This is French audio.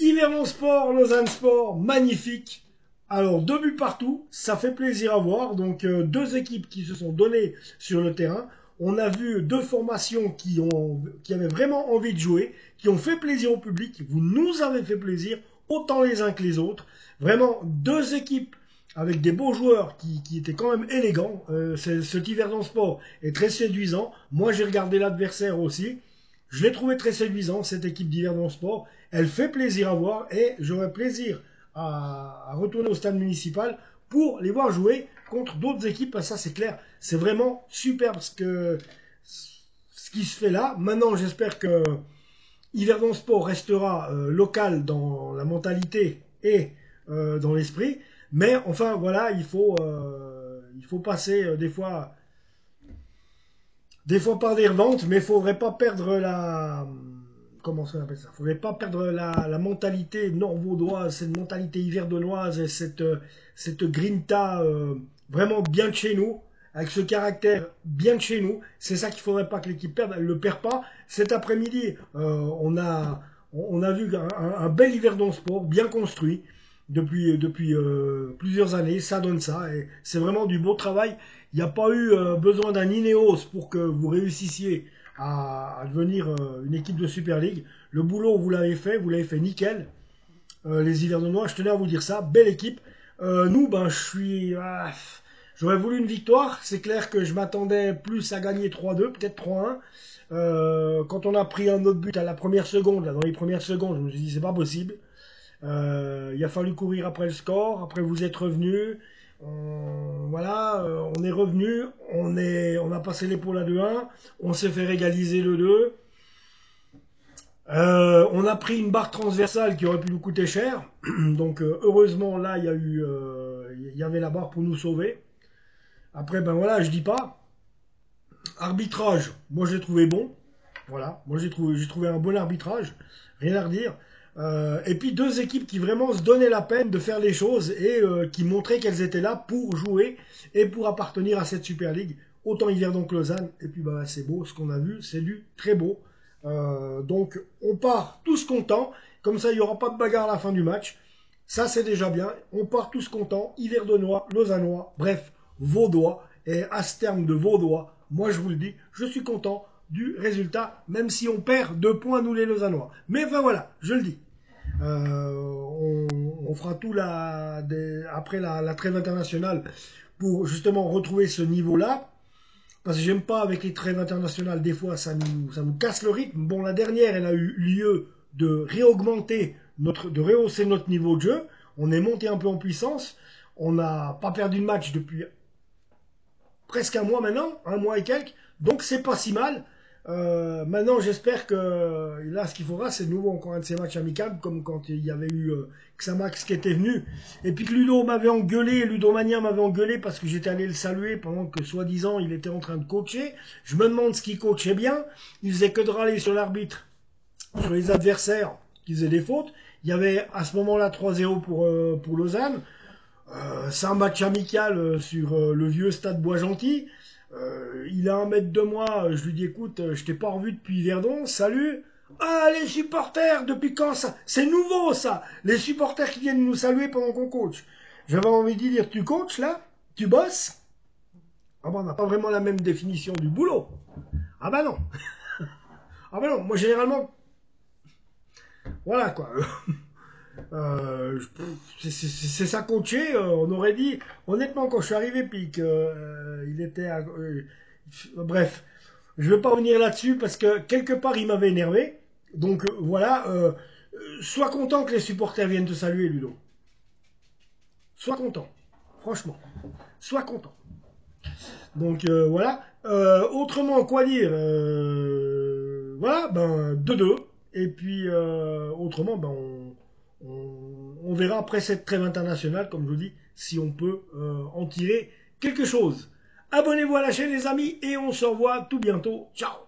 Yverdon Sport, Lausanne Sport, magnifique. Alors, 2 buts partout, ça fait plaisir à voir. Donc, 2 équipes qui se sont données sur le terrain. On a vu 2 formations qui avaient vraiment envie de jouer, qui ont fait plaisir au public. Vous nous avez fait plaisir, autant les uns que les autres. Vraiment, 2 équipes avec des beaux joueurs qui étaient quand même élégants. Cet Yverdon Sport est très séduisant. Moi, j'ai regardé l'adversaire aussi. Je l'ai trouvé très séduisant, cette équipe d'Yverdon Sport. Elle fait plaisir à voir et j'aurais plaisir à retourner au stade municipal pour les voir jouer contre d'autres équipes. Ça, c'est clair. C'est vraiment superbe ce qui se fait là. Maintenant, j'espère que Yverdon Sport restera local dans la mentalité et dans l'esprit. Mais enfin, voilà, il faut passer des fois par des reventes, mais il faudrait pas perdre la... Comment on appelle ça? Faudrait pas perdre la mentalité nord-vaudoise, cette mentalité yverdonoise, et cette grinta vraiment bien de chez nous, avec ce caractère bien de chez nous. C'est ça qu'il faudrait pas que l'équipe perde. Elle le perd pas. Cet après-midi, on a vu un bel Yverdon Sport, bien construit, depuis plusieurs années. Ça donne ça, et c'est vraiment du beau travail. Il n'y a pas eu besoin d'un Ineos pour que vous réussissiez à devenir une équipe de Super League. Le boulot, vous l'avez fait nickel. Les Yverdonois, je tenais à vous dire ça. Belle équipe. Nous, j'aurais voulu une victoire. C'est clair que je m'attendais plus à gagner 3-2, peut-être 3-1. Quand on a pris un autre but à la première seconde, là, dans les premières secondes, je me suis dit c'est pas possible. Il a fallu courir après le score. Après, vous êtes revenus. Voilà, on est revenu, on a passé l'épaule à 2-1, on s'est fait régaliser le 2. On a pris une barre transversale qui aurait pu nous coûter cher. Donc heureusement là il y avait la barre pour nous sauver. Après ben voilà, je dis pas. Arbitrage, moi j'ai trouvé bon. Voilà, moi j'ai trouvé un bon arbitrage, rien à redire. Et puis 2 équipes qui vraiment se donnaient la peine de faire les choses et qui montraient qu'elles étaient là pour jouer et pour appartenir à cette Super League. Autant Yverdon que Lausanne. Et puis bah, c'est beau ce qu'on a vu, c'est du très beau. Donc on part tous contents. Comme ça, il n'y aura pas de bagarre à la fin du match. Ça, c'est déjà bien. On part tous contents. Yverdonois, Lausannois, bref, Vaudois. Et à ce terme de Vaudois, moi je vous le dis, je suis content du résultat, même si on perd 2 points, nous les Lausannois. Mais enfin voilà, je le dis. On fera tout après la trêve internationale pour justement retrouver ce niveau-là. Parce que j'aime pas avec les trêves internationales, des fois ça nous casse le rythme. Bon, la dernière, elle a eu lieu de de rehausser notre niveau de jeu. On est monté un peu en puissance. On n'a pas perdu de match depuis presque un mois maintenant, un mois et quelques. Donc c'est pas si mal. Maintenant, j'espère que là, ce qu'il faudra, c'est de nouveau encore un de ces matchs amicables, comme quand il y avait eu Xamax qui était venu, et puis que Ludomania m'avait engueulé parce que j'étais allé le saluer pendant que, soi-disant, il était en train de coacher. Je me demande ce qu'il coachait bien. Il faisait que de râler sur l'arbitre, sur les adversaires qui faisaient des fautes. Il y avait à ce moment-là 3-0 pour Lausanne. C'est un match amical sur le vieux stade Bois-Gentil. Il est à 1 mètre de moi, je lui dis écoute, je t'ai pas revu depuis Yverdon, salut. Ah, les supporters, depuis quand ça? C'est nouveau ça, les supporters qui viennent nous saluer pendant qu'on coach. J'avais envie de dire, tu coaches là? Tu bosses? Ah ben on n'a pas vraiment la même définition du boulot. Ah ben non. Ah ben non, moi généralement, voilà quoi. C'est ça coacher, on aurait dit, honnêtement quand je suis arrivé puis qu'il était bref, je ne vais pas revenir là-dessus parce que quelque part il m'avait énervé. Donc voilà, sois content que les supporters viennent te saluer, Ludo. Sois content, franchement, sois content. Donc voilà. Autrement, quoi dire? Voilà, ben 2-2. Et puis autrement, ben on verra après cette trêve internationale, comme je vous dis, si on peut en tirer quelque chose. Abonnez-vous à la chaîne les amis et on se revoit tout bientôt. Ciao!